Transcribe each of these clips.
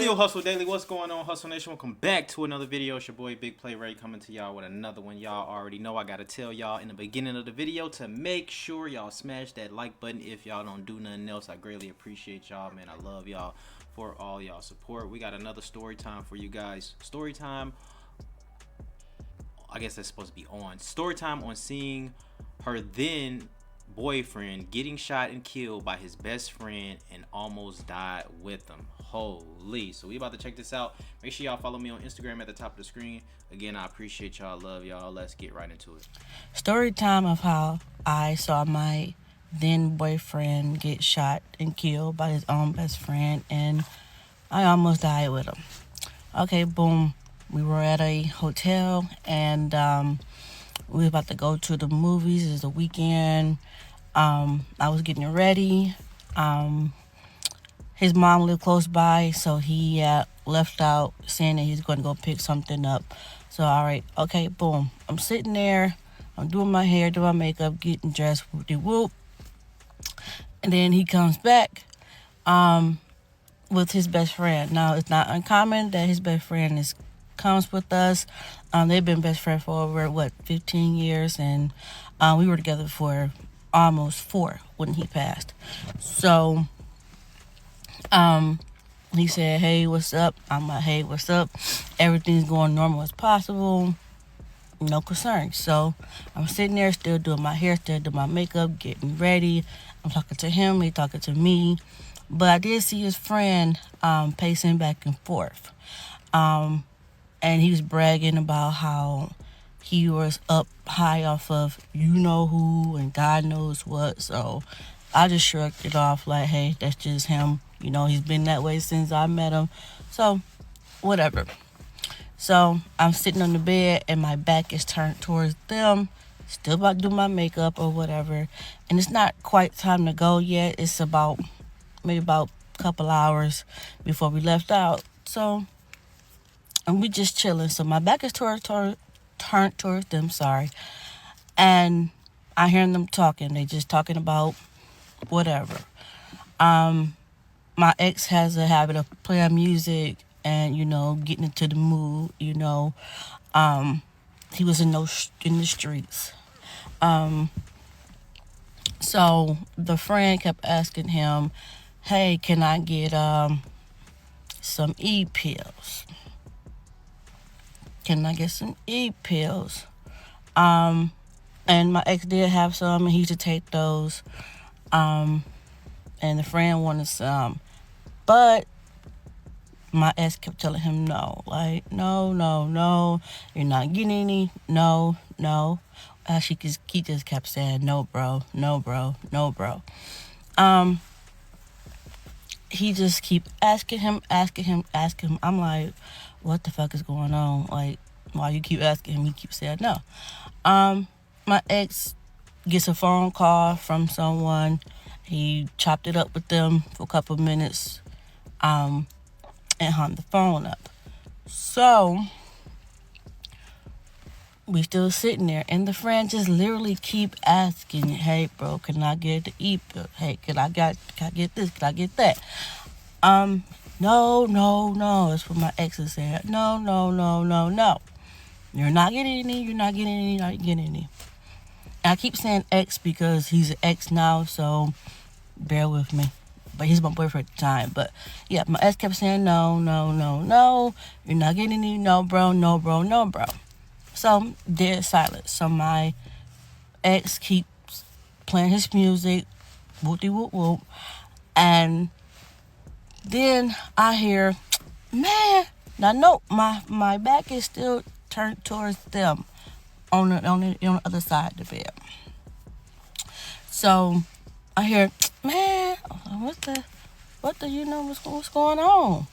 Yo, Hustle Daily, what's going on, Hustle Nation? Welcome back to another video. It's your boy Big Play Ray coming to y'all with another one. Y'all already know I gotta tell y'all in the beginning of the video to make sure y'all smash that like button. If y'all don't do nothing else, I greatly appreciate y'all, man. I love y'all for all y'all support. We got another story time for you guys. Story time, I guess that's supposed to be on. Story time on seeing her then boyfriend getting shot and killed by his best friend and almost died with him. Holy. So we about to check this out. Make sure y'all follow me on Instagram at the top of the screen. Again, I appreciate y'all. Love y'all. Let's get right into it. Story time of how I saw my then boyfriend get shot and killed by his own best friend, and I almost died with him. Okay, boom. We were at a hotel, and we were about to go to the movies. It's a weekend. I was getting ready. His mom lived close by, so he left out saying that he's going to go pick something up. So, all right, okay, boom. I'm sitting there. I'm doing my hair, doing my makeup, getting dressed, whoop-de-whoop. And then he comes back with his best friend. Now, it's not uncommon that his best friend comes with us. They've been best friends for over, 15 years, and we were together for almost 4 when he passed. So, he said, hey, what's up? I'm like, hey, what's up? Everything's going normal as possible. No concerns. So I'm sitting there still doing my hair, still doing my makeup, getting ready. I'm talking to him, he talking to me. But I did see his friend pacing back and forth. And he was bragging about how he was up high off of you know who and God knows what. So I just shrugged it off like, hey, that's just him. You know, he's been that way since I met him. So, whatever. So, I'm sitting on the bed and my back is turned towards them. Still about to do my makeup or whatever. And it's not quite time to go yet. It's maybe about a couple hours before we left out. So, and we just chilling. So, my back is turned towards them, sorry. And I hear them talking. They just talking about whatever. My ex has a habit of playing music and, getting into the mood, He was in the streets. So the friend kept asking him, hey, can I get some E-pills? Can I get some E-pills? And my ex did have some, and he used to take those. And the friend wanted some. But my ex kept telling him no. Like, no, you're not getting any. No. He just kept saying, no, bro. He just keep asking him. I'm like, what the fuck is going on? Like, why you keep asking him? He keeps saying no. My ex gets a phone call from someone. He chopped it up with them for a couple of minutes, and hung the phone up. So we still sitting there, and the friend just literally keep asking, hey, bro, can I get the E-pill? Hey, can I get this? Can I get that? No. That's what my ex is saying. No. You're not getting any. I keep saying ex because he's an ex now, so bear with me. But he's my boyfriend at the time. But yeah, my ex kept saying no. You're not getting any. No, bro. So dead silence. So my ex keeps playing his music, whoop-de-whoop-whoop. And then I hear, man, now no, my back is still turned towards them on the other side of the bed. So I hear, man, what's going on?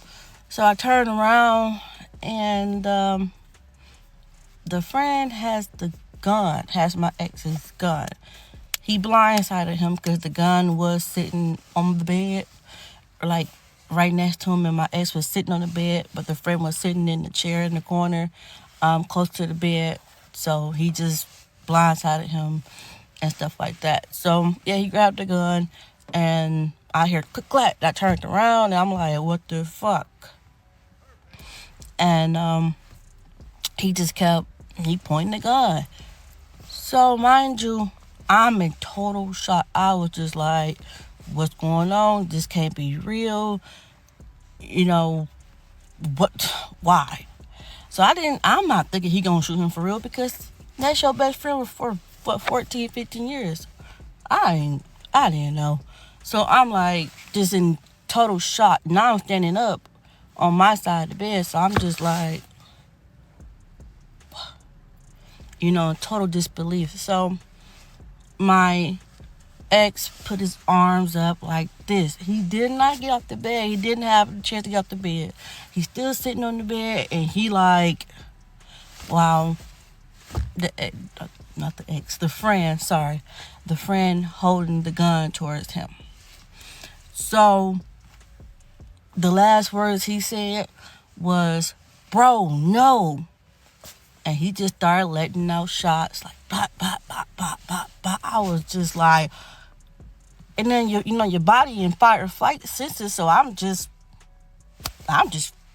So I turn around, and the friend has my ex's gun. He blindsided him because the gun was sitting on the bed, like right next to him, and my ex was sitting on the bed, but the friend was sitting in the chair in the corner, close to the bed. So he just blindsided him and stuff like that. So yeah, he grabbed the gun, and I hear click clack. I turned around, and I'm like, what the fuck? And he just kept pointing the gun. So mind you, I'm in total shock. I was just like, what's going on? This can't be real. You know, what, why? So I'm not thinking he gonna shoot him for real, because that's your best friend for what, 14, 15 years. I didn't know. So I'm like just in total shock. Now I'm standing up on my side of the bed. So I'm just like, in total disbelief. So my ex put his arms up like this. He did not get off the bed. He didn't have a chance to get off the bed. He's still sitting on the bed, and he like, wow, not the ex, the friend, sorry. The friend holding the gun towards him. So the last words he said was, "Bro, no." And he just started letting out shots like pop, pop, pop, pop, pop, pop. I was just like, and then your body in fight or flight senses. So I'm just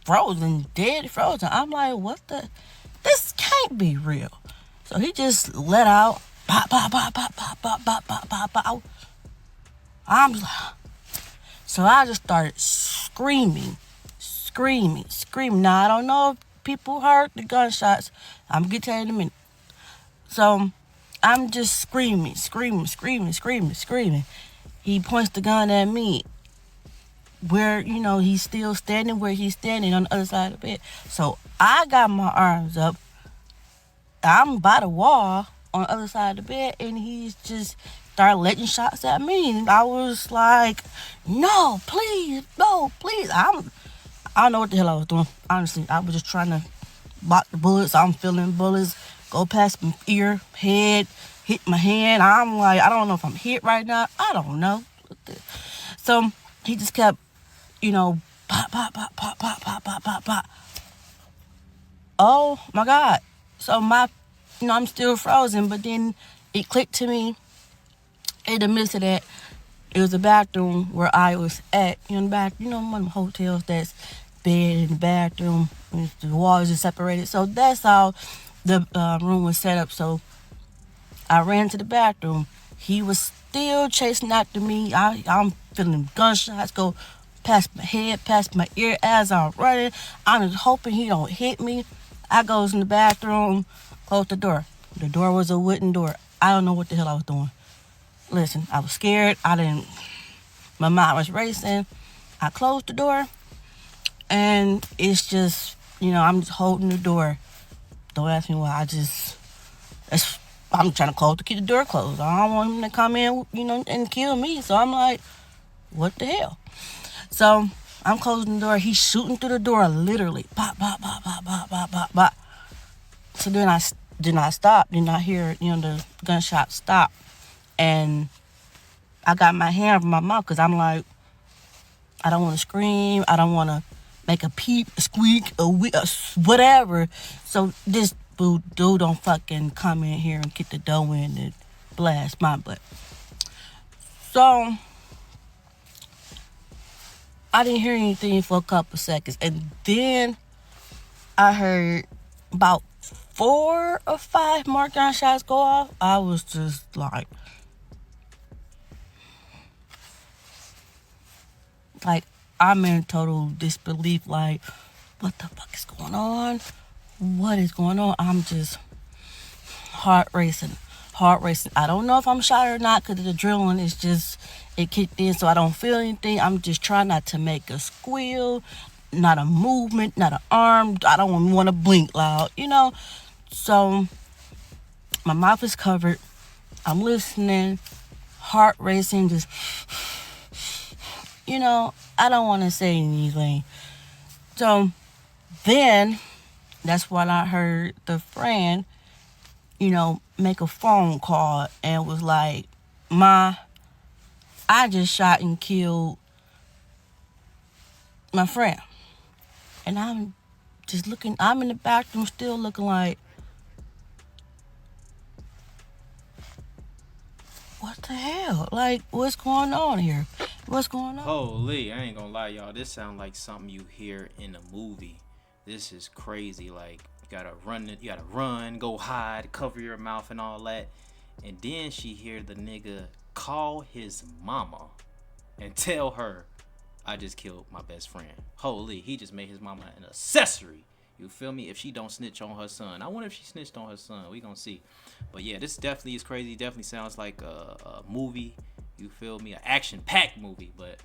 frozen, dead frozen. I'm like, what the? This can't be real. So he just let out pop, pop, pop, pop, pop, pop, pop, pop, pop, pop. So I just started screaming. Now I don't know if people heard the gunshots. I'm gonna get to that in a minute. So I'm just screaming. He points the gun at me, where he's still standing where he's standing on the other side of the bed. So I got my arms up. I'm by the wall on the other side of the bed, and he's just started letting shots at me. And I was like, no, please. I don't know what the hell I was doing. Honestly, I was just trying to block the bullets. I'm feeling bullets go past my ear, head, hit my hand. I'm like, I don't know if I'm hit right now. I don't know. So he just kept, pop, pop, pop, pop, pop, pop, pop, pop, pop. Oh my God. So I'm still frozen, but then it clicked to me in the midst of that. It was a bathroom where I was at, in the back, one of them hotels that's bed in the bathroom, and the walls are separated. So that's how the room was set up. So I ran to the bathroom. He was still chasing after me. I'm feeling gunshots go past my head, past my ear as I'm running. I'm just hoping he don't hit me. I goes in the bathroom, close the door. The door was a wooden door. I don't know what the hell I was doing. Listen, I was scared. My mind was racing. I closed the door, and it's just, I'm just holding the door. Don't ask me why. I'm trying to keep the door closed. I don't want him to come in, and kill me. So I'm like, what the hell? So I'm closing the door. He's shooting through the door, literally. Pop, pop, pop, pop, pop, pop, pop, pop. So then I stop. Then I hear, the gunshot stop. And I got my hand over my mouth, because I'm like, I don't want to scream. I don't want to make a peep, a squeak, whatever. So this dude don't fucking come in here and get the dough in and blast my butt. So I didn't hear anything for a couple seconds. And then I heard about 4 or 5 more gunshots go off. I was just like I'm in total disbelief. Like, what the fuck is going on? What is going on? I'm just heart racing. I don't know if I'm shot or not, because the adrenaline is just, it kicked in, so I don't feel anything. I'm just trying not to make a squeal, not a movement, not an arm. I don't want to blink loud, So my mouth is covered. I'm listening, heart racing, just, I don't want to say anything. So then that's when I heard the friend, make a phone call and was like, "Ma, I just shot and killed my friend." And I'm just looking, I'm in the bathroom still looking like, what the hell? Like, what's going on here? What's going on? Holy, I ain't gonna lie, y'all. This sounds like something you hear in a movie. This is crazy. Like, you gotta run, go hide, cover your mouth and all that. And then she hear the nigga call his mama and tell her, I just killed my best friend. Holy, he just made his mama an accessory. You feel me? If she don't snitch on her son. I wonder if she snitched on her son. We gonna see. But yeah, this definitely is crazy. Definitely sounds like a movie. You feel me? An action-packed movie. But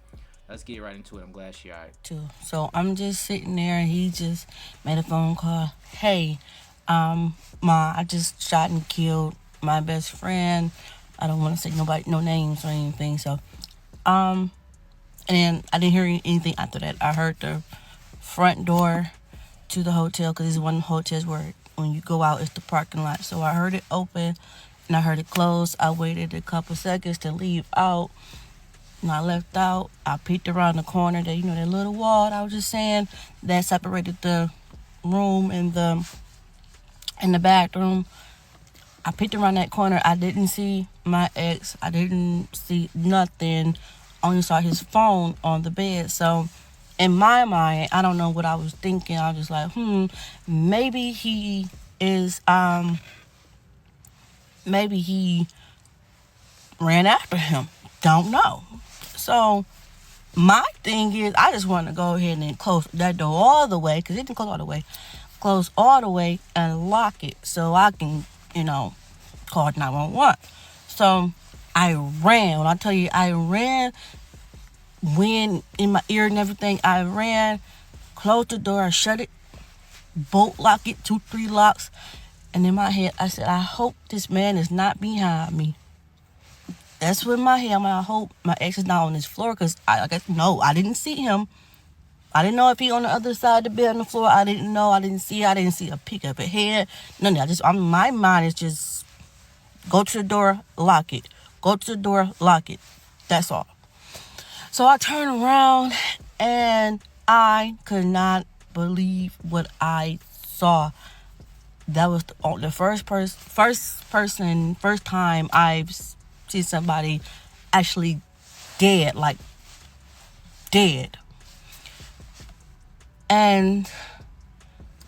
let's get right into it. I'm glad she alright. Too. So I'm just sitting there and he just made a phone call. Hey, Ma, I just shot and killed my best friend. I don't want to say no names or anything. So, and then I didn't hear anything after that. I heard the front door to the hotel, because it's one of the hotels where when you go out, it's the parking lot. So I heard it open and I heard it close. I waited a couple seconds to leave out. When I left out, I peeked around the corner. That that little wall I was just saying that separated the room and the bathroom. I peeked around that corner. I didn't see my ex. I didn't see nothing. Only saw his phone on the bed. So in my mind, I don't know what I was thinking. I was just like, maybe he is maybe he ran after him. Don't know. So my thing is, I just want to go ahead and close that door all the way, because it didn't close all the way. Close all the way and lock it so I can, call 911. So I ran. When I tell you I ran, wind in my ear and everything, I ran, closed the door, I shut it, bolt lock it, 2-3 locks. And in my head, I said, I hope this man is not behind me. That's what in my head. I hope my ex is not on this floor, because I didn't see him. I didn't know if he on the other side of the bed on the floor. I didn't know. I didn't see a peek of a head. None of that. My mind is just go to the door, lock it. Go to the door, lock it. That's all. So I turned around and I could not believe what I saw. That was the first time I've seen somebody actually dead, like dead. And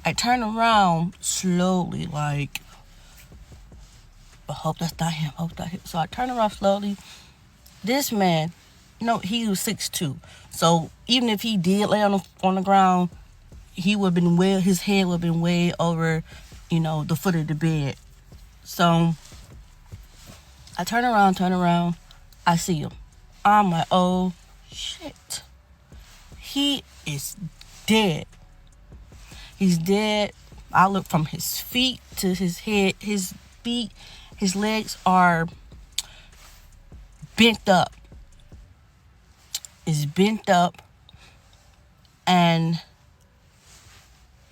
I turned around slowly, like, I hope that's not him. So I turned around slowly. This man, he was 6'2". So even if he did lay on the ground, his head would have been way over, the foot of the bed. So I turn around, I see him. I'm like, oh shit. He is dead. He's dead. I look from his feet to his head. His feet, his legs are bent up. It's bent up. And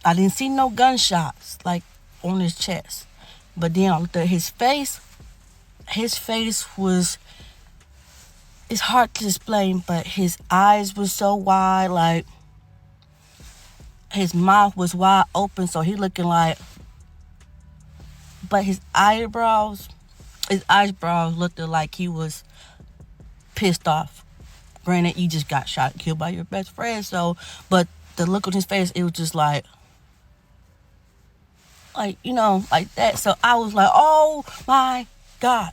I didn't see no gunshots, like, on his chest. But then I looked at his face. His face was, it's hard to explain, but his eyes were so wide, like, his mouth was wide open, so he looking like, but his eyebrows looked like he was pissed off. Granted, you just got shot and killed by your best friend, so, but the look on his face, it was just like that. So I was like, oh my God.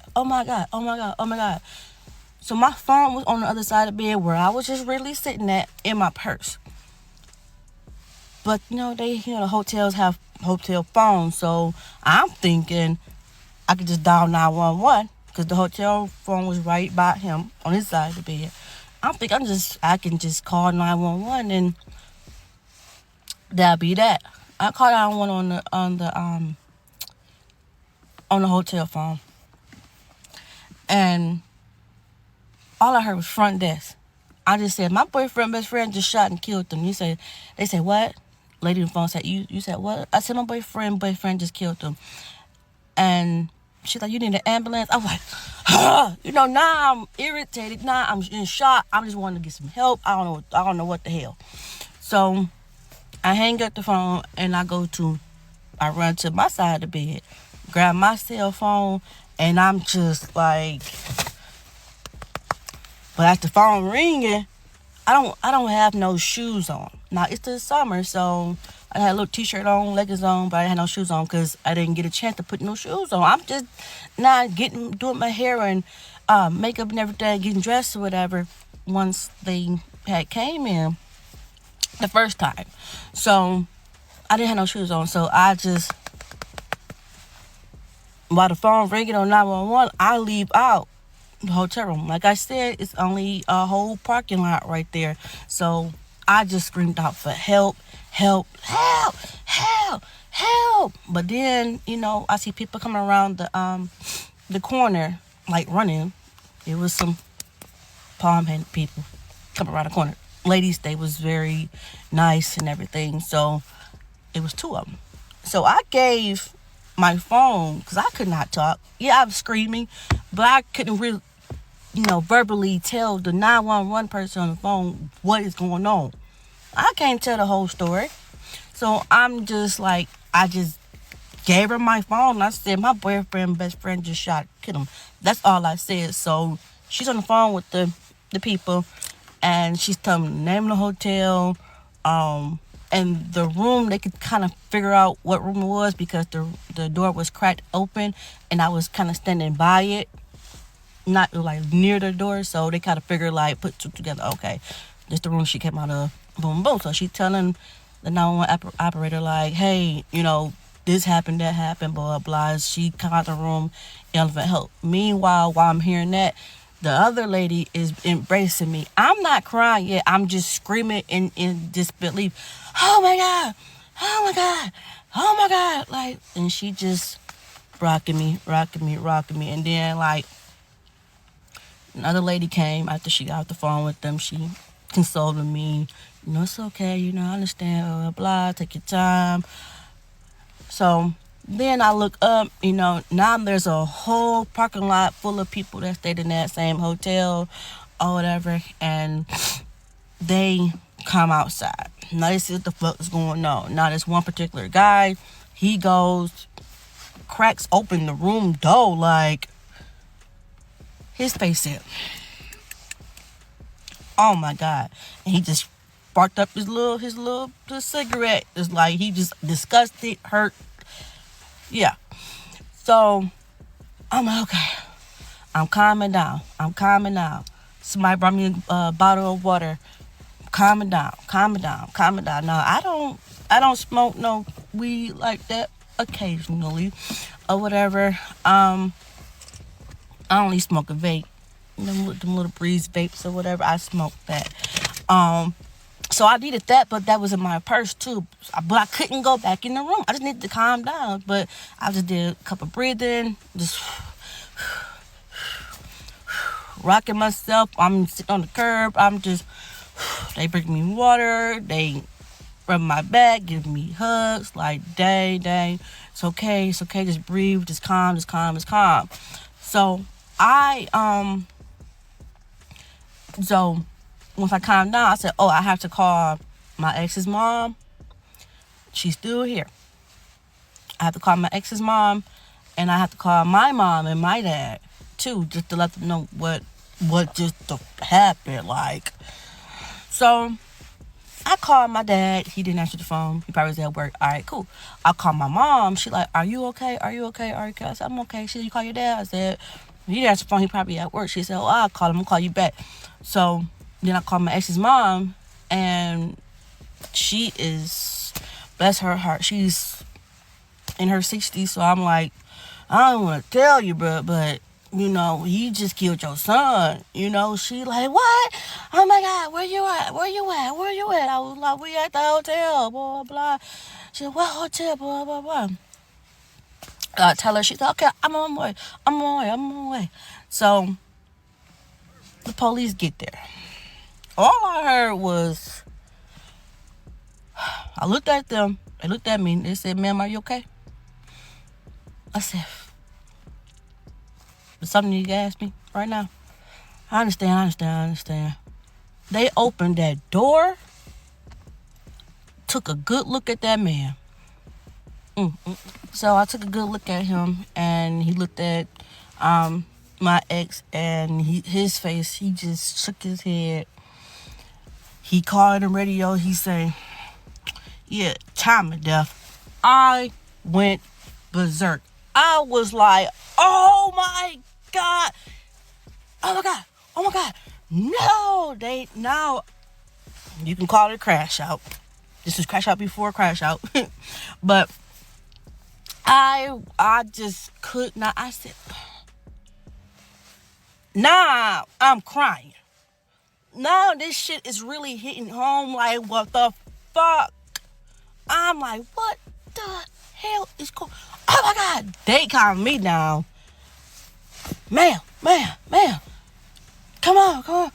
So my phone was on the other side of the bed where I was just really sitting at, in my purse. But, the hotels have hotel phones, so I'm thinking I could just dial 911, because the hotel phone was right by him on his side of the bed. I'm thinking I can just call 911 and that'll be that. I called 911 on the hotel phone, and all I heard was front desk. I just said, my best friend just shot and killed them. They said, what? Lady on the phone said, you said what? I said, my boyfriend just killed them. And she's like, you need an ambulance? I was like, now I'm irritated. Now I'm in shock. I just wanting to get some help. I don't know what the hell. So I hang up the phone and I run to my side of the bed, grab my cell phone, and I'm just like, but as the phone ringing, I don't have no shoes on. Now it's the summer, so I had a little t-shirt on, leggings on, but I had no shoes on because I didn't get a chance to put no shoes on. I'm just not doing my hair and makeup and everything, getting dressed or whatever once they had came in the first time. So I didn't have no shoes on. So I just, while the phone ringing on 911, I leave out the hotel room. Like I said, it's only a whole parking lot right there. So I just screamed out for help, help, help, help, help. But then, I see people coming around the corner, like running. It was some palm-handed people coming around the corner. Ladies, they was very nice and everything. So it was two of them. So I gave my phone because I could not talk. Yeah, I was screaming, but I couldn't really, verbally tell the 911 person on the phone what is going on. I can't tell the whole story. So I'm just like, I just gave her my phone. I said, my boyfriend, best friend just killed him. That's all I said. So she's on the phone with the people, and she's telling me the name of the hotel, and the room. They could kind of figure out what room it was because the door was cracked open, and I was kind of standing by it, not like near the door. So they kind of figured, like, put two together. Okay, this the room she came out of. Boom, boom. So she's telling the 911 operator, like, hey, this happened, that happened, blah, blah. She come out the room, yelling for help. Meanwhile, while I'm hearing that, the other lady is embracing me. I'm not crying yet. I'm just screaming in disbelief. Oh, my God. Oh, my God. Oh, my God. Like, and she just rocking me. And then, like, another lady came after she got off the phone with them. She consoled me. It's okay. I understand. Blah, blah, blah. Take your time. So then I look up, now there's a whole parking lot full of people that stayed in that same hotel or whatever, and they come outside. Now they see what the fuck is going on. Now this one particular guy, he goes, cracks open the room door, like, his face in. Oh my God. And he just sparked up his little cigarette. It's like he just disgusted, hurt. Yeah. So I'm like, okay. I'm calming down. Somebody brought me a bottle of water. Calming down. Now I don't smoke no weed like that occasionally or whatever. I only smoke a vape. Them little breeze vapes or whatever. I smoke that. So I needed that, but that was in my purse too. But I couldn't go back in the room. I just needed to calm down. But I just did a couple breathing, just rocking myself. I'm sitting on the curb. They bring me water. They rub my back, give me hugs. Like, dang, it's okay. Just breathe. Just calm. So So once I calmed down, I said, oh, I have to call my ex's mom. She's still here. I have to call my ex's mom, and I have to call my mom and my dad too, just to let them know what just happened. Like, so I called my dad. He didn't answer the phone. He probably was at work. All right, cool. I called my mom. She like, are you okay? I said, I'm okay. She said, you call your dad? I said, he didn't answer the phone. He probably at work. She said, oh, I'll call him. I'll call you back. So then I called my ex's mom, and she is, bless her heart, she's in her 60s. So I'm like, I don't want to tell you, but he just killed your son. She like, what? Oh my God, where you at? I was like, we at the hotel, blah, blah. She said, what hotel, blah, blah, blah. Tell her, she said, okay, I'm on my way. So the police get there. All I heard was, I looked at them. They looked at me. They said, ma'am, are you okay? I said, is something you can ask me right now? I understand. They opened that door, took a good look at that man. So I took a good look at him, and he looked at my ex, and his face, he just shook his head. He called the radio. He said, Yeah, time of death. I went berserk. I was like, oh my God. Oh my God. Oh my God. No, now you can call it a crash out. This was crash out before crash out. But I just could not. I said, nah, I'm crying. Now this shit is really hitting home. Like, what the fuck? I'm like, what the hell is going? Oh my God! They calmed me down. Ma'am, come on.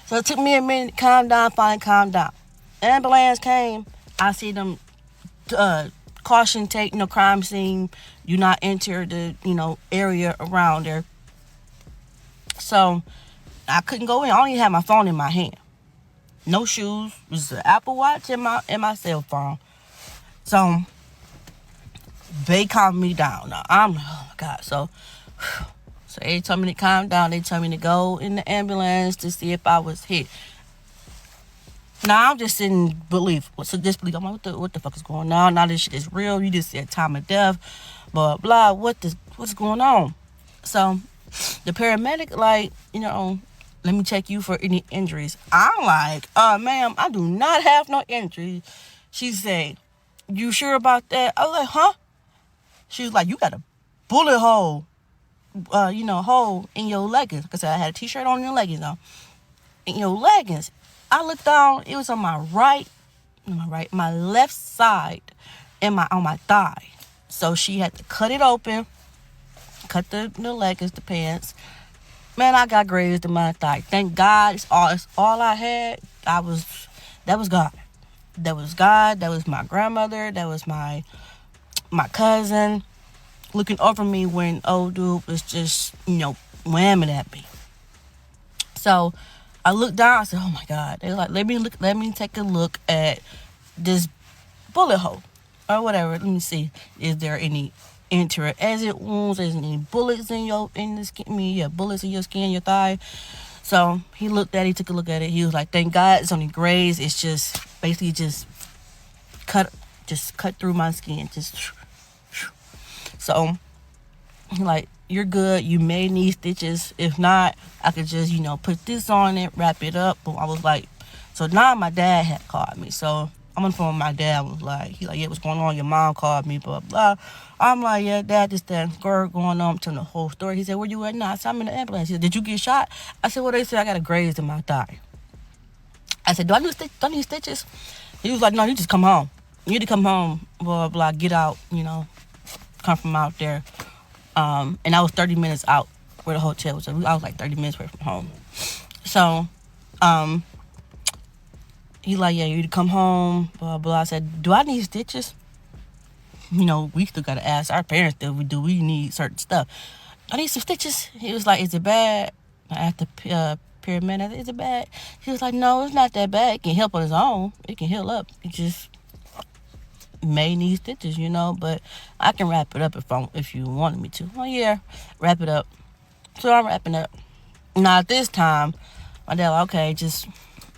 So it took me a minute to calm down. Finally calmed down. Ambulance came. I see them caution tape, crime scene. Do not enter the area around there. So I couldn't go in. I only had my phone in my hand. No shoes. It was an Apple Watch and my cell phone. So they calmed me down. Now I'm like, oh my God. So they told me to calm down. They told me to go in the ambulance to see if I was hit. Now I'm just in disbelief. I'm like, what the fuck is going on? Now this shit is real. You just said time of death, blah blah. What's going on? So the paramedic, let me check you for any injuries. I'm like, ma'am, I do not have no injuries. She said, you sure about that? I was like, huh? She was like, you got a bullet hole, hole in your leggings. Because I had a t-shirt on your leggings though. In your leggings. I looked down, it was on my my left side and on my thigh. So she had to cut it open, cut the leggings, the pants. Man, I got grazed in my thigh. Thank God, it's all I had. That was God. That was God. That was my grandmother. That was my cousin looking over me when old dude was just, whamming at me. So I looked down. I said, "Oh my God!" They were like, "Let me take a look at this bullet hole or whatever. Let me see. Is there any enter exit wounds? Is there any bullets in the skin? Bullets in your skin, your thigh." So he took a look at it. He was like, "Thank God, it's only graze. It's just basically just cut through my skin. So he like, you're good. You may need stitches. If not, I could just, put this on it, wrap it up." But I was like, so now my dad had called me. So I'm on the phone with my dad. Was like, yeah, what's going on? Your mom called me, blah, blah. I'm like, yeah, Dad, this, that, going on. I'm telling the whole story. He said, where you at now? I said, I'm in the ambulance. He said, did you get shot? I said, well, they said I got a graze in my thigh. I said, do I need stitches? He was like, no, you just come home. You need to come home, blah, blah, get out, come from out there. And I was 30 minutes out where the hotel was. I was like 30 minutes away from home. So, he like, yeah, you need to come home, blah, blah. I said, do I need stitches? We still got to ask our parents, do we need certain stuff? I need some stitches. He was like, is it bad? I asked the paramedic, I said, is it bad? He was like, no, it's not that bad. It can help on its own. It can heal up. It just may need stitches, but I can wrap it up if you wanted me to. Oh yeah, wrap it up. So I'm wrapping up. Now at this time, my dad like, okay, just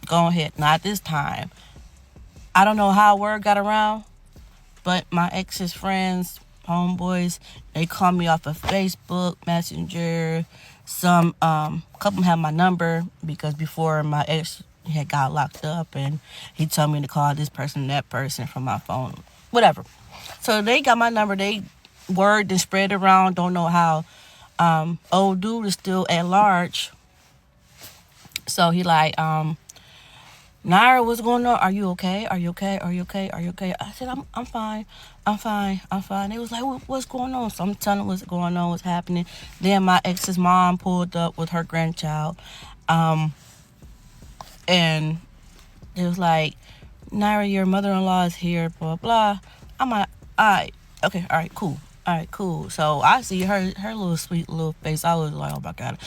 go ahead. Now at this time, I don't know how word got around, but my ex's friends, homeboys, they called me off of Facebook, Messenger. Some couple had my number because before my ex had got locked up, and he told me to call this person and that person from my phone, whatever. So they got my number. They word and spread around. Don't know how. Old dude is still at large. So he like, Naira, what's going on? Are you okay? Are you okay? Are you okay? Are you okay? I said, I'm fine. I'm fine. They was like, what's going on? So I'm telling them what's going on, what's happening. Then my ex's mom pulled up with her grandchild. And it was like, Naira, your mother-in-law is here, blah, blah. I'm like, all right. Okay, all right, cool. So I see her little sweet little face. I was like, oh my God,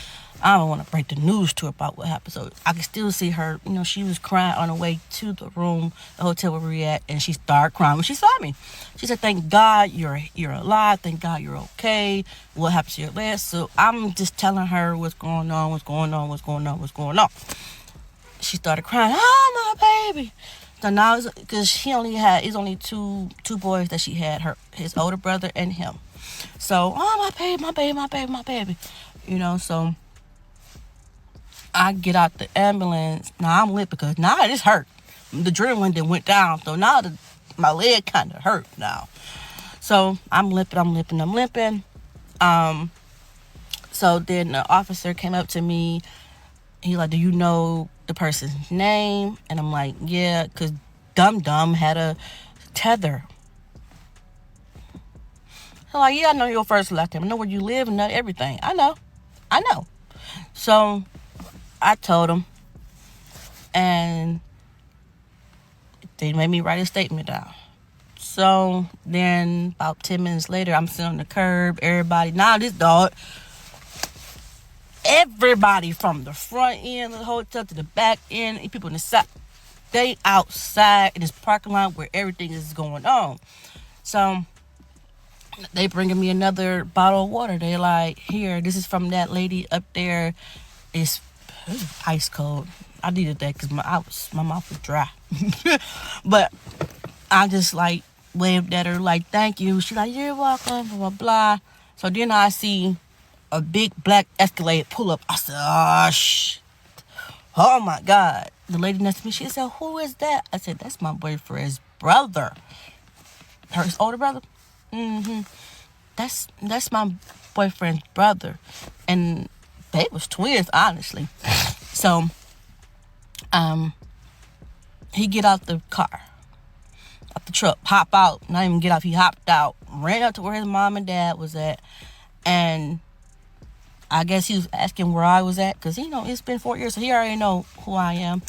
I don't want to break the news to her about what happened. So I could still see her, she was crying on the way to the room, the hotel where we at, and she started crying when she saw me. She said, thank God you're alive. Thank God you're okay. What happened to your leg? So I'm just telling her what's going on. She started crying, oh, my baby. So now, because it's only two boys that she had, his older brother and him. So, oh, my baby, my baby, my baby, my baby. So I get out the ambulance. Now I'm lit because now it's hurt. The adrenaline that went down. So now my leg kind of hurt now. So I'm limping. So then the officer came up to me. He like, do you know the person's name? And I'm like, yeah, because Dum Dum had a tether. I'm like, yeah, I know your first and last name. I know where you live and know everything. I know. So I told him, and they made me write a statement down. So then about 10 minutes later, I'm sitting on the curb. Everybody, everybody from the front end of the hotel to the back end, people in the side, they outside in this parking lot where everything is going on. So they bringing me another bottle of water. They like, here, this is from that lady up there. It's ice cold. I needed that because my mouth was dry. But I just like waved at her like, thank you. She's like, you're welcome, blah, blah, blah. So then I see a big black Escalade pull up. I said, oh my God. The lady next to me, she said, who is that? I said, that's my boyfriend's brother. His older brother? Mm-hmm. That's my boyfriend's brother. And they was twins, honestly. So, he get out the car, out the truck, hop out. Not even get off, he hopped out, ran up to where his mom and dad was at. And I guess he was asking where I was at, because, it's been 4 years, so he already know who I am.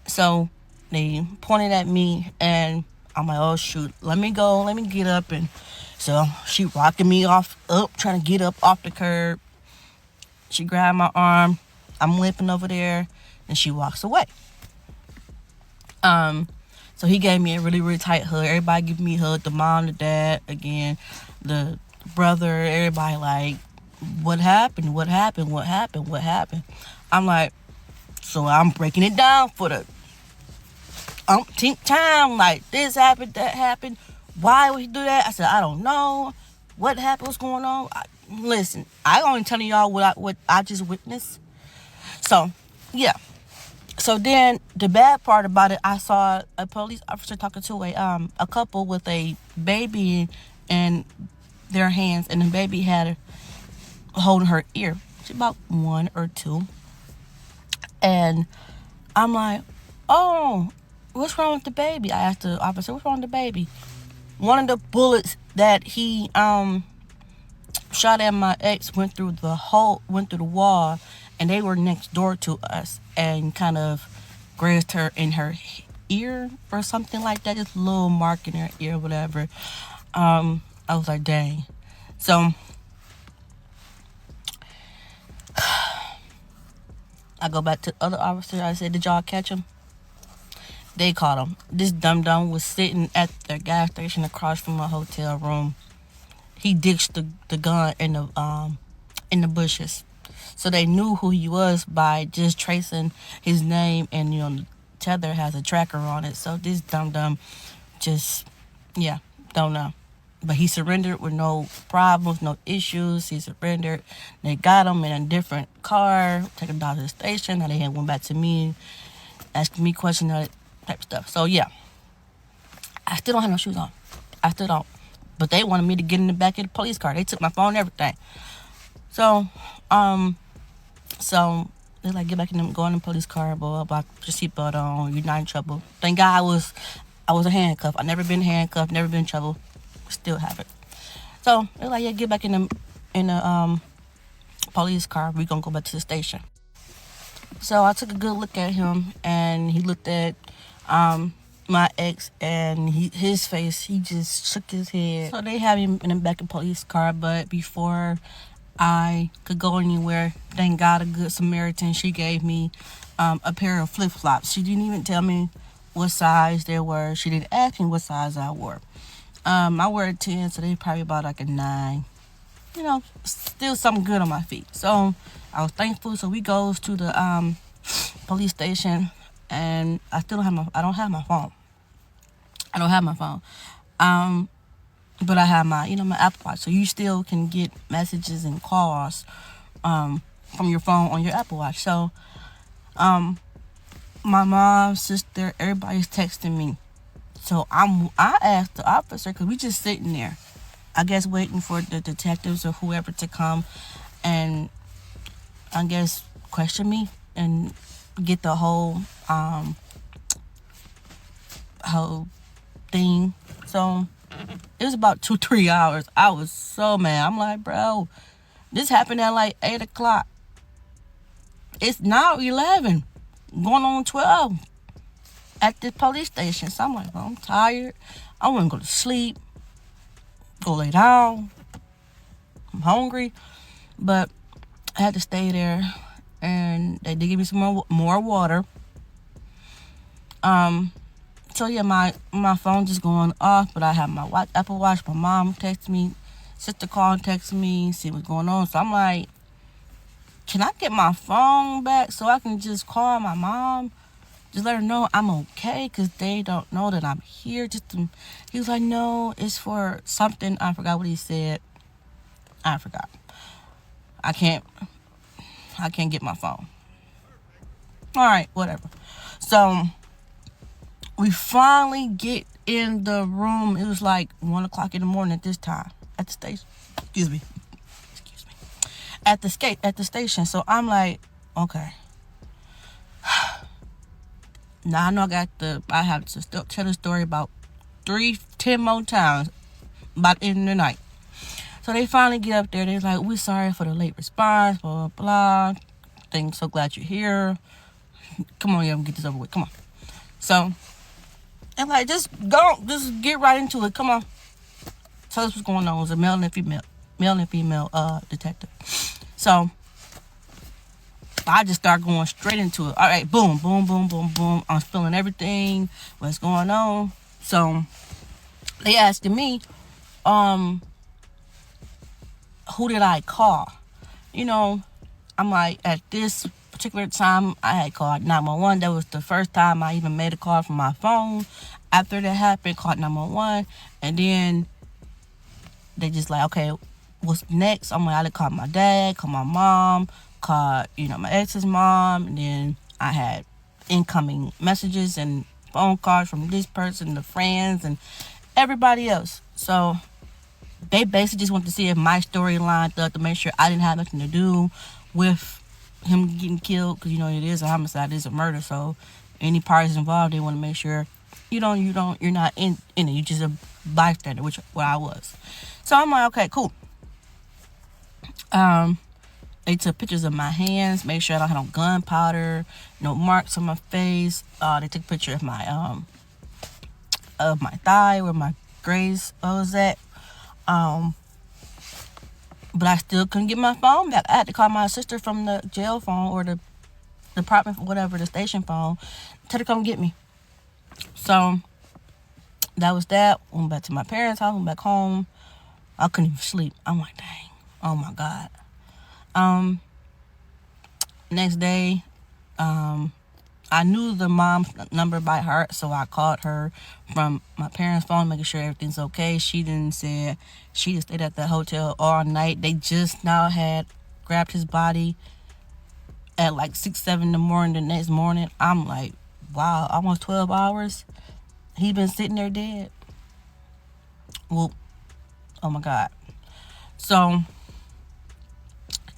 So they pointed at me, and I'm like, oh, shoot, let me get up. And so she rocking me up, trying to get up off the curb. She grabbed my arm. I'm limping over there, and she walks away. So he gave me a really, really tight hug. Everybody give me a hug. The mom, the dad, again, the brother, everybody like, what happened? I'm like, so I'm breaking it down for the umpteenth time. Like, this happened, that happened. Why would he do that? I said, I don't know. What happened? What's going on? Listen, I only telling y'all what I just witnessed. So, yeah. So then the bad part about it, I saw a police officer talking to a couple with a baby in their hands, and the baby had holding her ear. She's about 1 or 2. And I'm like, oh, what's wrong with the baby? I asked the officer, what's wrong with the baby? One of the bullets that he shot at my ex went through the wall, and they were next door to us, and kind of grazed her in her ear or something like that, just a little mark in her ear, whatever. I was like, dang. So I go back to the other officer. I said, did y'all catch him? They caught him. This dum-dum was sitting at the gas station across from my hotel room. He ditched the gun in the bushes. So they knew who he was by just tracing his name, and the tether has a tracker on it. So this dum-dum just, don't know. But he surrendered with no problems, no issues. He surrendered. They got him in a different car, take him down to the station. Now they had went back to me, asking me questions, that type of stuff. So yeah, I still don't have no shoes on. I still don't. But they wanted me to get in the back of the police car. They took my phone and everything. So, they're like, get back in them, go in the police car, blah, blah, blah, put your seatbelt on, you're not in trouble. Thank God I was a handcuff. I never been handcuffed, never been in trouble. Still have it. So they're like, yeah, get back in the police car. We gonna go back to the station. So I took a good look at him, and he looked at my ex, and his face, he just shook his head. So they have him in the back of the police car, but before I could go anywhere, thank God a good Samaritan, she gave me a pair of flip-flops. She didn't even tell me what size they were. She didn't ask me what size I wore. I wear a 10, so they probably about like a 9. Still something good on my feet. So I was thankful. So we goes to the police station, and I don't have my phone. I don't have my phone. But I have my, my Apple Watch. So you still can get messages and calls from your phone on your Apple Watch. So my mom, sister, everybody's texting me. So I asked the officer, because we just sitting there, I guess waiting for the detectives or whoever to come and I guess question me and get the whole thing. So it was about 2-3 hours. I was so mad. I'm like, bro, this happened at like 8 o'clock. It's now 11, going on 12 at the police station. So I'm like, bro, I'm tired. I want to go to sleep, go lay down. I'm hungry, but I had to stay there, and they did give me some more water. So yeah, my phone just going off, but I have my Apple Watch. My mom texted me, sister called and texted me, see what's going on. So I'm like, can I get my phone back so I can just call my mom, just let her know I'm okay, because they don't know that I'm here. He was like, no, it's for something. I forgot what he said. I forgot. I can't get my phone. All right, whatever. So we finally get in the room. It was like 1 o'clock in the morning at this time at the station. Excuse me. At the station. So I'm like, okay. Now I know I have to still tell the story about 10 more times by the end of the night. So they finally get up there. They're like, we're sorry for the late response, blah, blah, blah. So glad you're here. Come on, yeah, get this over with. Come on. So, and like, just get right into it. Come on. Tell us what's going on. It was a male and female detective. So I just start going straight into it. All right, boom, boom, boom, boom, boom. I'm spilling everything. What's going on? So they asking me, who did I call? I'm like, at this particular time, I had called 911. That was the first time I even made a call from my phone. After that happened, called 911. And then they just like, okay, what's next? I'm like, I called my dad, called my mom, called, my ex's mom. And then I had incoming messages and phone calls from this person, the friends, and everybody else. So they basically just wanted to see if my story lined up, to make sure I didn't have nothing to do with him getting killed, because it is a homicide, it is a murder. So any parties involved, they want to make sure you're not in it. You're just a bystander, which what I was. So I'm like, okay, cool. They took pictures of my hands, make sure I don't have no gunpowder, no marks on my face. They took a picture of my thigh where my graze was at. But I still couldn't get my phone back. I had to call my sister from the jail phone or the department, whatever, the station phone, tell her to come get me. So that was that. Went back to my parents' house, went back home. I couldn't even sleep. I'm like, dang, oh my God. Next day, I knew the mom's number by heart, so I called her from my parents' phone, making sure everything's okay. She didn't say, she just stayed at the hotel all night. They just now had grabbed his body at like 6-7 in the morning the next morning. I'm like, wow, almost 12 hours. He's been sitting there dead. Well, oh my God. So,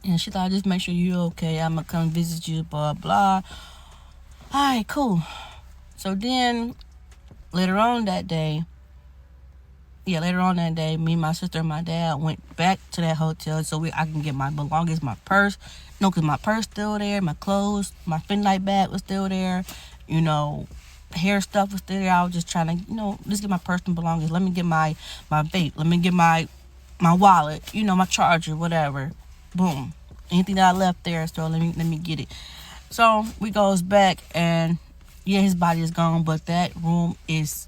and she thought, just make sure you're okay. I'm gonna come visit you, blah, blah. All right, cool. So then later on that day, me, my sister, and my dad went back to that hotel so I can get my belongings, my purse. No, because my purse still there, my clothes, my Finlight bag was still there, hair stuff was still there. I was just trying to, just get my personal belongings. Let me get my vape. Let me get my wallet, my charger, whatever. Boom. Anything that I left there, so let me get it. So we goes back, and yeah, his body is gone, but that room is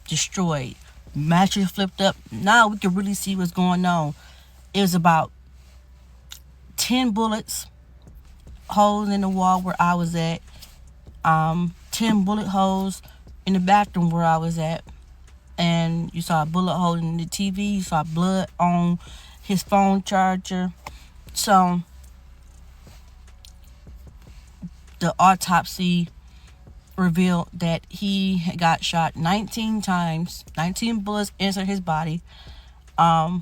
destroyed. Mattress flipped up. Now we can really see what's going on. It was about 10 bullets, holes in the wall where I was at. 10 bullet holes in the bathroom where I was at. and you saw a bullet hole in the TV. You saw blood on his phone charger. So the autopsy revealed that he had got shot 19 times. 19 bullets entered his body. The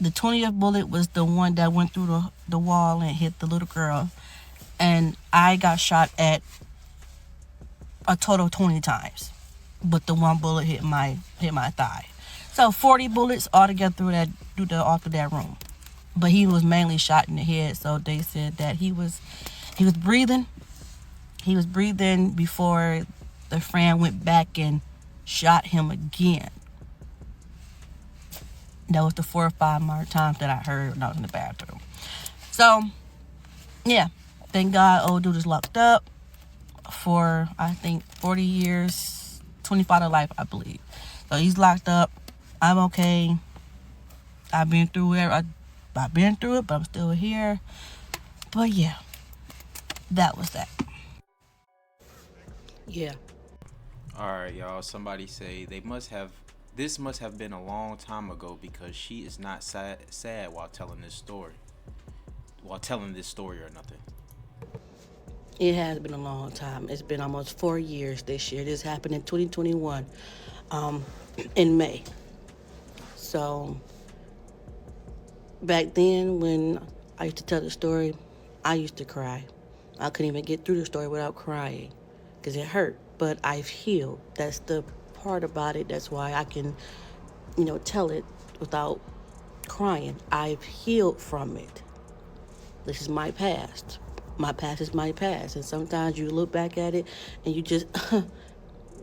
20th bullet was the one that went through the wall and hit the little girl. And I got shot at a total of 20 times. But the one bullet hit my thigh. So 40 bullets altogether through that room. But he was mainly shot in the head, so they said that he was breathing. He was breathing before the friend went back and shot him again. That was the 4 or 5 more times that I heard when I was in the bathroom. So, yeah. Thank God old dude is locked up for, I think, 40 years, 25 to life, I believe. So he's locked up. I'm okay. I've been through it. I've been through it, but I'm still here. But yeah, that was that. Yeah. All right, y'all. Somebody say this must have been a long time ago because she is not sad while telling this story. While telling this story or nothing. It has been a long time. It's been almost 4 years this year. This happened in 2021, in May. So back then, when I used to tell the story, I used to cry. I couldn't even get through the story without crying because it hurt. But I've healed. That's the part about it. That's why I can, tell it without crying. I've healed from it. This is my past. My past is my past. And sometimes you look back at it and you just,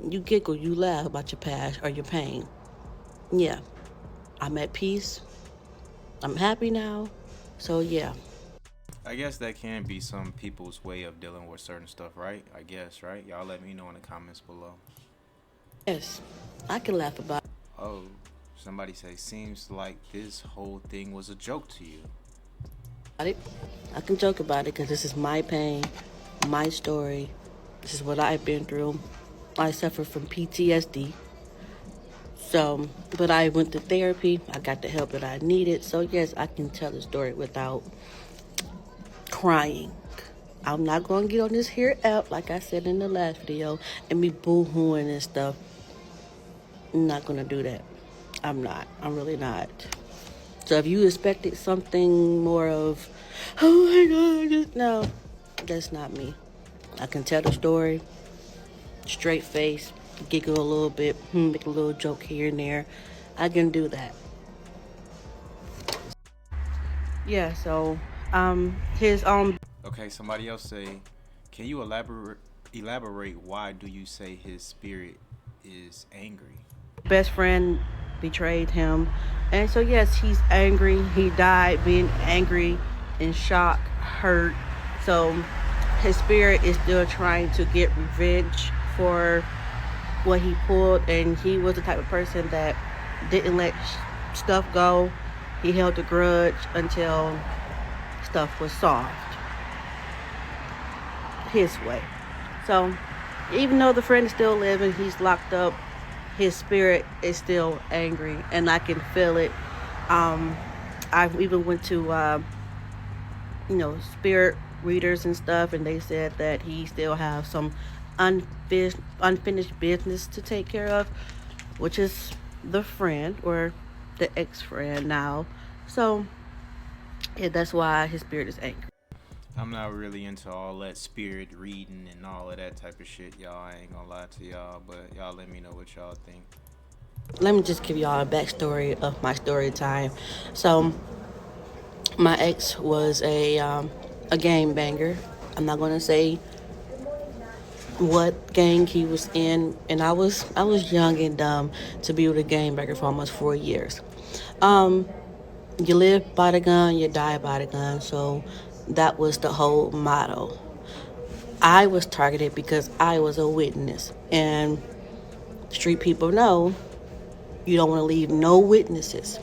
you giggle, you laugh about your past or your pain. Yeah. I'm at peace. I'm happy now. So, yeah. I guess that can be some people's way of dealing with certain stuff, right? I guess, right? Y'all let me know in the comments below. Yes. I can laugh about Oh, somebody say, seems like this whole thing was a joke to you. it. I can joke about it because this is my pain, my story. This is what I've been through. I suffer from PTSD. So, but I went to therapy. I got the help that I needed. So, yes, I can tell the story without crying. I'm not going to get on this here app, like I said in the last video, and be boo-hooing and stuff. I'm not going to do that. I'm not. I'm really not. So if you expected something more of, oh my God, no, that's not me. I can tell the story, straight face, giggle a little bit, make a little joke here and there. I can do that. Yeah, so his Okay, somebody else say, can you elaborate why do you say his spirit is angry? best friend betrayed him. And so yes, he's angry. He died being angry, in shock, hurt. So his spirit is still trying to get revenge for what he pulled, and he was the type of person that didn't let stuff go. He held a grudge until stuff was solved his way. So even though the friend is still living, he's locked up, his spirit is still angry, and I can feel it. I even went to spirit readers and stuff, and they said that he still have some unfinished business to take care of, which is the friend or the ex-friend now. So yeah, that's why his spirit is angry. I'm not really into all that spirit reading and all of that type of shit, y'all. I ain't gonna lie to y'all, but y'all let me know what y'all think. Let me just give y'all a backstory of my story time. So my ex was a game banger. I'm not gonna say what gang he was in, and I was young and dumb to be with a game banger for almost 4 years. You live by the gun, you die by the gun. So that was the whole motto. I was targeted because I was a witness, and street people know you don't want to leave no witnesses.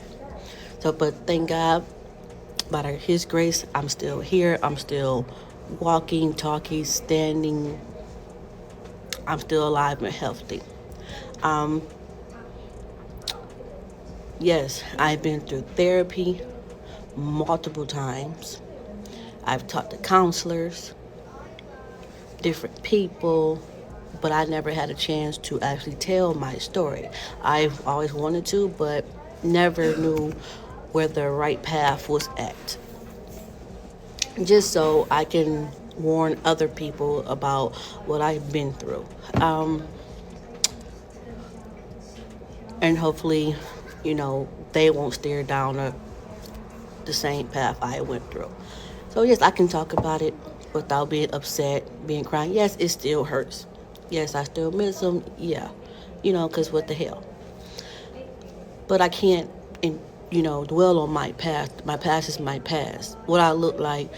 So, but thank God, by His grace, I'm still here. I'm still walking, talking, standing. I'm still alive and healthy. Um, yes, I've been through therapy multiple times. I've talked to counselors, different people, but I never had a chance to actually tell my story. I've always wanted to, but never knew where the right path was at. Just so I can warn other people about what I've been through. Um, and hopefully, they won't stare down the same path I went through. So, yes, I can talk about it without being upset, being crying. Yes, it still hurts. Yes, I still miss them. Yeah, because what the hell? But I can't, dwell on my past. My past is my past. What I look like,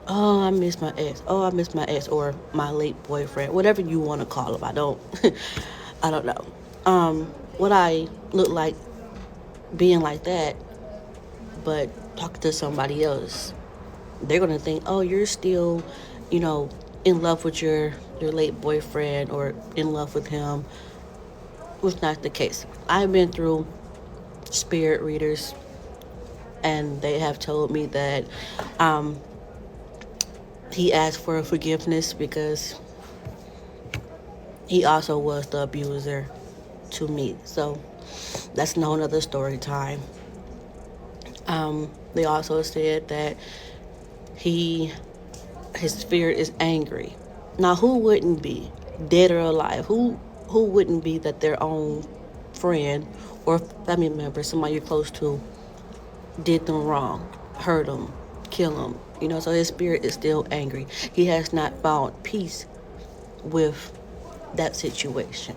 oh, I miss my ex. Oh, I miss my ex or my late boyfriend, whatever you want to call him. I don't, I don't know. What I look like being like that, but talk to somebody else, they're gonna think, oh, you're still, you know, in love with your late boyfriend or in love with him, which not the case. I've been through spirit readers, and they have told me that um, he asked for forgiveness because he also was the abuser to me. So that's no another story time. They also said that he his spirit is angry. Now, who wouldn't be, dead or alive? Who wouldn't be that their own friend or family member, somebody you're close to, did them wrong, hurt them, kill them? So his spirit is still angry. He has not found peace with that situation.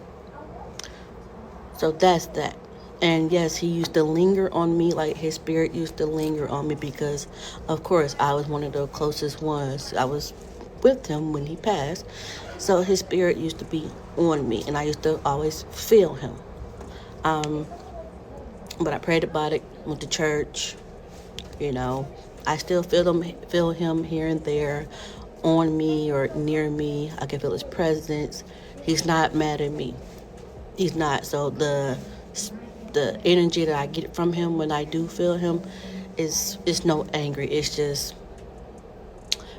So that's that. And yes, he used to linger on me, like his spirit used to linger on me because, of course, I was one of the closest ones. I was with him when he passed. So his spirit used to be on me, and I used to always feel him. But I prayed about it, went to church, you know. I still feel him here and there on me or near me. I can feel his presence. He's not mad at me. He's not. So the energy that I get from him when I do feel him is no angry. It's just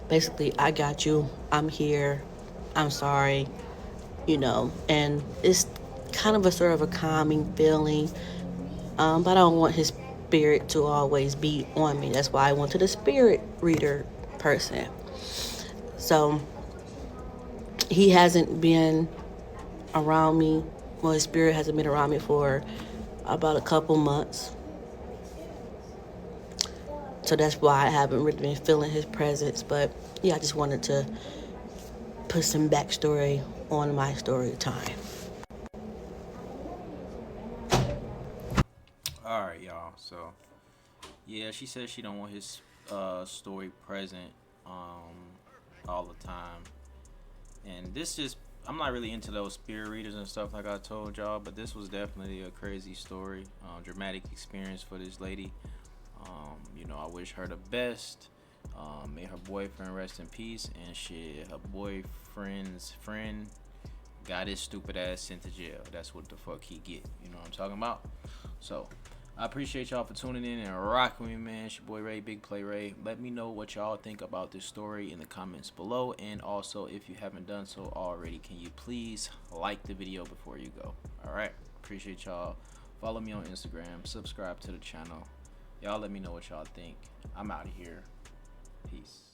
basically, I got you. I'm here. I'm sorry. And it's kind of a sort of a calming feeling. But I don't want his spirit to always be on me. That's why I went to the spirit reader person. So he hasn't been around me. Well, his spirit hasn't been around me for about a couple months. So that's why I haven't really been feeling his presence. But yeah, I just wanted to put some backstory on my story time. All right, y'all. So yeah, she says she don't want his story present all the time, and this just I'm not really into those spirit readers and stuff like I told y'all, but this was definitely a crazy story, dramatic experience for this lady. I wish her the best. May her boyfriend rest in peace, and shit, her boyfriend's friend got his stupid ass sent to jail. That's what the fuck he get. You know what I'm talking about? So I appreciate y'all for tuning in and rocking with me, man. It's your boy Ray, Big Play Ray. Let me know what y'all think about this story in the comments below. And also, if you haven't done so already, can you please like the video before you go? Alright? Appreciate y'all. Follow me on Instagram. Subscribe to the channel. Y'all let me know what y'all think. I'm out of here. Peace.